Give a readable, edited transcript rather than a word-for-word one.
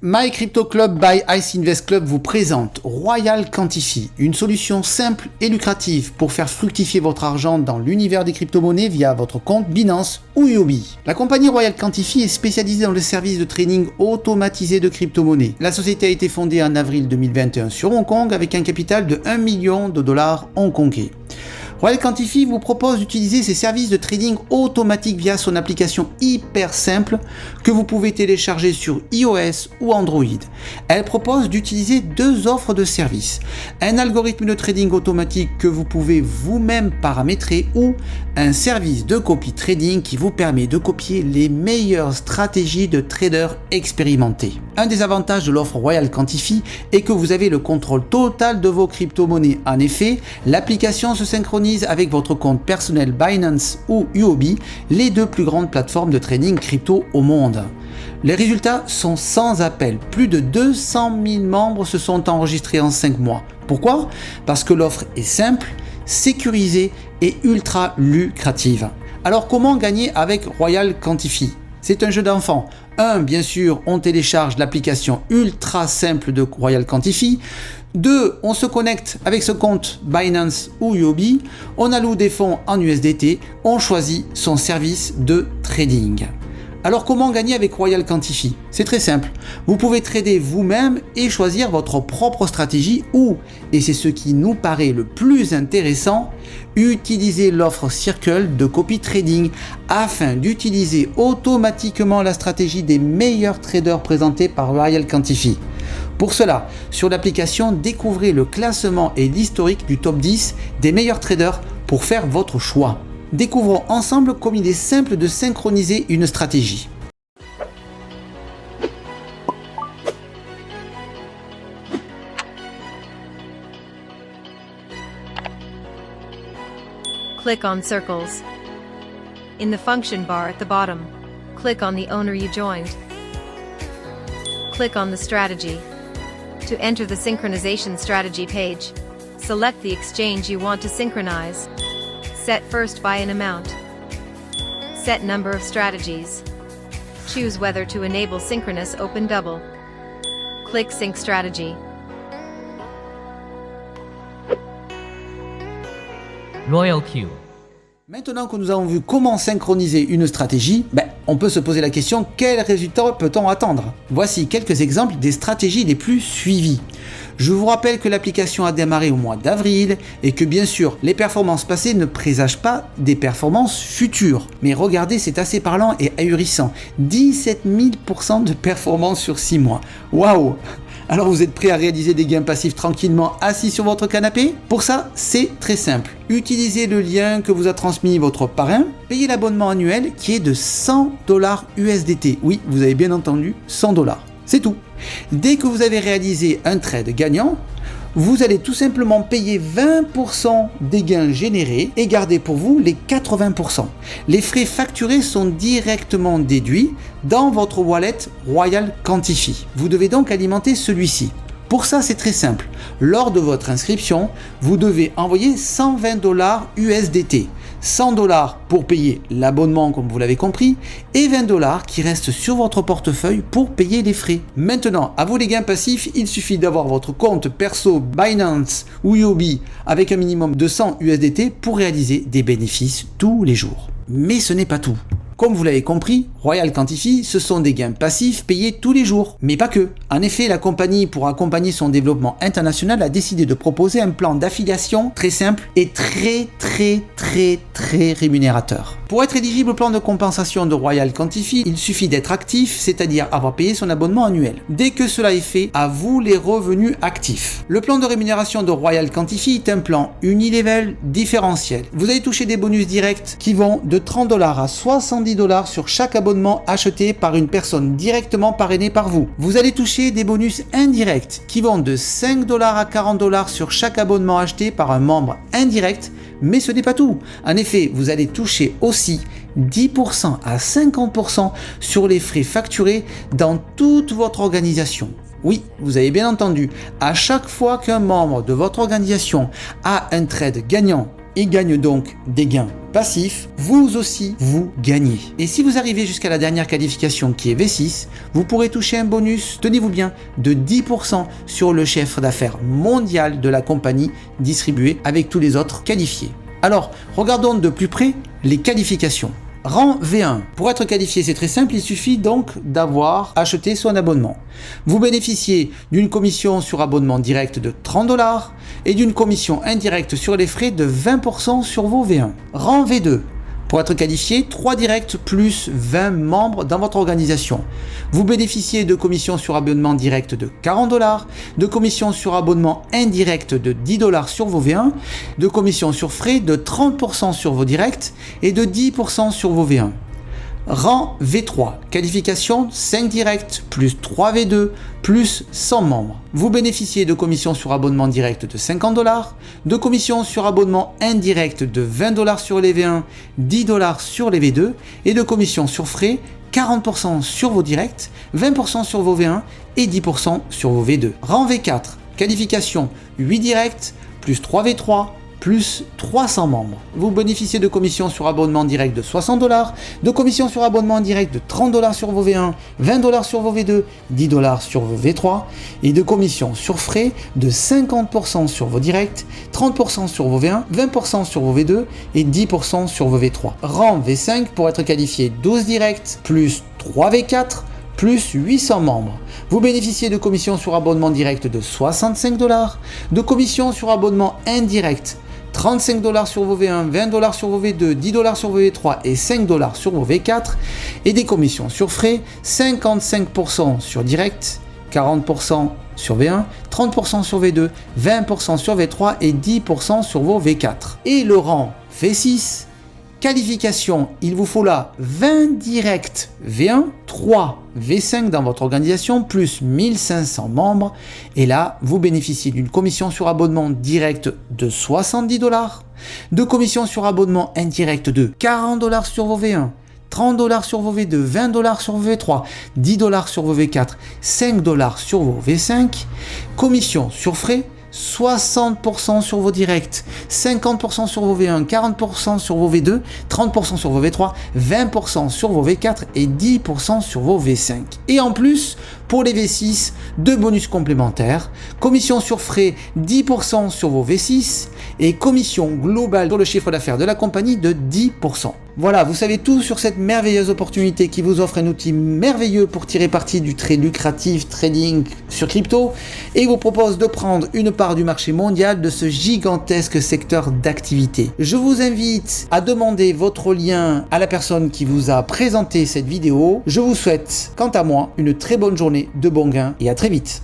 My Crypto Club by Ice Invest Club vous présente Royal Quantify, une solution simple et lucrative pour faire fructifier votre argent dans l'univers des crypto-monnaies via votre compte Binance ou Huobi. La compagnie Royal Quantify est spécialisée dans le service de trading automatisé de crypto-monnaies. La société a été fondée en avril 2021 sur Hong Kong avec un capital de 1 million de dollars hongkongais. Royal Quantify vous propose d'utiliser ses services de trading automatique via son application hyper simple que vous pouvez télécharger sur iOS ou Android. Elle propose d'utiliser deux offres de services, un algorithme de trading automatique que vous pouvez vous-même paramétrer ou un service de copy trading qui vous permet de copier les meilleures stratégies de traders expérimentés. Un des avantages de l'offre Royal Quantify est que vous avez le contrôle total de vos crypto-monnaies. En effet, l'application se synchronise avec votre compte personnel Binance ou Huobi, les deux plus grandes plateformes de trading crypto au monde. Les résultats sont sans appel. Plus de 200 000 membres se sont enregistrés en 5 mois. Pourquoi ? Parce que l'offre est simple, sécurisée et ultra lucrative. Alors comment gagner avec Royal Quantify ? C'est un jeu d'enfant. Bien sûr, on télécharge l'application ultra simple de Royal Quantify. 2, on se connecte avec ce compte Binance ou Huobi, on alloue des fonds en USDT, on choisit son service de trading. Alors comment gagner avec Royal Quantify ? C'est très simple, vous pouvez trader vous-même et choisir votre propre stratégie ou, et c'est ce qui nous paraît le plus intéressant, utiliser l'offre Circle de copy trading afin d'utiliser automatiquement la stratégie des meilleurs traders présentés par Royal Quantify. Pour cela, sur l'application, découvrez le classement et l'historique du top 10 des meilleurs traders pour faire votre choix. Découvrons ensemble comme il est simple de synchroniser une stratégie. Click on Circles. In the function bar at the bottom, click on the owner you joined. Click on the strategy. To enter the synchronization strategy page, select the exchange you want to synchronize. Set first by an amount. Set number of strategies. Choose whether to enable synchronous open double. Click Sync Strategy. Royal Q. Maintenant que nous avons vu comment synchroniser une stratégie, on peut se poser la question, quel résultat peut-on attendre ? Voici quelques exemples des stratégies les plus suivies. Je vous rappelle que l'application a démarré au mois d'avril et que bien sûr, les performances passées ne présagent pas des performances futures. Mais regardez, c'est assez parlant et ahurissant. 17 000% de performance sur 6 mois. Waouh ! Alors vous êtes prêt à réaliser des gains passifs tranquillement assis sur votre canapé ? Pour ça, c'est très simple. Utilisez le lien que vous a transmis votre parrain, payez l'abonnement annuel qui est de 100 $ USDT. Oui, vous avez bien entendu, 100 $. C'est tout. Dès que vous avez réalisé un trade gagnant, vous allez tout simplement payer 20% des gains générés et garder pour vous les 80%. Les frais facturés sont directement déduits dans votre wallet Royal Quantify. Vous devez donc alimenter celui-ci. Pour ça, c'est très simple. Lors de votre inscription, vous devez envoyer 120 $ USDT. 100 $ pour payer l'abonnement comme vous l'avez compris et 20 $ qui restent sur votre portefeuille pour payer les frais. Maintenant, à vous les gains passifs, il suffit d'avoir votre compte perso Binance ou Huobi avec un minimum de 100 USDT pour réaliser des bénéfices tous les jours. Mais ce n'est pas tout. Comme vous l'avez compris, Royal Quantify, ce sont des gains passifs payés tous les jours. Mais pas que. En effet, la compagnie, pour accompagner son développement international, a décidé de proposer un plan d'affiliation très simple et très rémunérateur. Pour être éligible au plan de compensation de Royal Quantify, il suffit d'être actif, c'est-à-dire avoir payé son abonnement annuel. Dès que cela est fait, à vous les revenus actifs. Le plan de rémunération de Royal Quantify est un plan unilevel différentiel. Vous allez toucher des bonus directs qui vont de 30 $ à 70 $ sur chaque abonnement acheté par une personne directement parrainée par vous. Vous allez toucher des bonus indirects qui vont de 5 $ à 40 $ sur chaque abonnement acheté par un membre indirect, mais ce n'est pas tout. En effet, vous allez toucher aussi 10% à 50% sur les frais facturés dans toute votre organisation. Oui, vous avez bien entendu, à chaque fois qu'un membre de votre organisation a un trade gagnant et gagnent donc des gains passifs, vous aussi, vous gagnez. Et si vous arrivez jusqu'à la dernière qualification qui est V6, vous pourrez toucher un bonus, tenez-vous bien, de 10% sur le chiffre d'affaires mondial de la compagnie distribué avec tous les autres qualifiés. Alors, regardons de plus près les qualifications. Rang V1. Pour être qualifié, c'est très simple, il suffit donc d'avoir acheté son abonnement. Vous bénéficiez d'une commission sur abonnement direct de 30 $ et d'une commission indirecte sur les frais de 20% sur vos V1. Rang V2. Pour être qualifié, 3 directs plus 20 membres dans votre organisation. Vous bénéficiez de commissions sur abonnement direct de 40 $, de commissions sur abonnement indirect de 10 $ sur vos V1, de commissions sur frais de 30% sur vos directs et de 10% sur vos V1. Rang V3, qualification 5 directs plus 3 V2 plus 100 membres. Vous bénéficiez de commissions sur abonnement direct de 50 $, de commissions sur abonnement indirect de 20 $ sur les V1, 10 $ sur les V2 et de commissions sur frais 40% sur vos directs, 20% sur vos V1 et 10% sur vos V2. Rang V4, qualification 8 directs plus 3 V3 plus 300 membres. Vous bénéficiez de commissions sur abonnement direct de 60 $, de commissions sur abonnement direct de 30 $ sur vos V1, 20 $ sur vos V2, 10 $ sur vos V3 et de commissions sur frais de 50% sur vos directs, 30% sur vos V1, 20% sur vos V2 et 10% sur vos V3. Rang V5 pour être qualifié 12 directs plus 3 V4 plus 800 membres. Vous bénéficiez de commissions sur abonnement direct de 65 $, de commissions sur abonnement indirect 35 $ sur vos V1, 20 $ sur vos V2, 10 $ sur vos V3 et 5 $ sur vos V4 et des commissions sur frais 55% sur direct, 40% sur V1, 30% sur V2, 20% sur V3 et 10% sur vos V4. Et le rang V6, qualification, il vous faut là 20 directs V1, 3 V5 dans votre organisation, plus 1500 membres. Et là, vous bénéficiez d'une commission sur abonnement direct de 70 $, de commission sur abonnement indirect de 40 $ sur vos V1, 30 $ sur vos V2, 20 $ sur vos V3, 10 $ sur vos V4, 5 $ sur vos V5, commission sur frais 60% sur vos directs, 50% sur vos V1, 40% sur vos V2, 30% sur vos V3, 20% sur vos V4 et 10% sur vos V5. Et en plus, pour les V6, deux bonus complémentaires, commission sur frais 10% sur vos V6 et commission globale sur le chiffre d'affaires de la compagnie de 10%. Voilà, vous savez tout sur cette merveilleuse opportunité qui vous offre un outil merveilleux pour tirer parti du très lucratif trading sur crypto et vous propose de prendre une part du marché mondial de ce gigantesque secteur d'activité. Je vous invite à demander votre lien à la personne qui vous a présenté cette vidéo. Je vous souhaite, quant à moi, une très bonne journée, de bons gains et à très vite.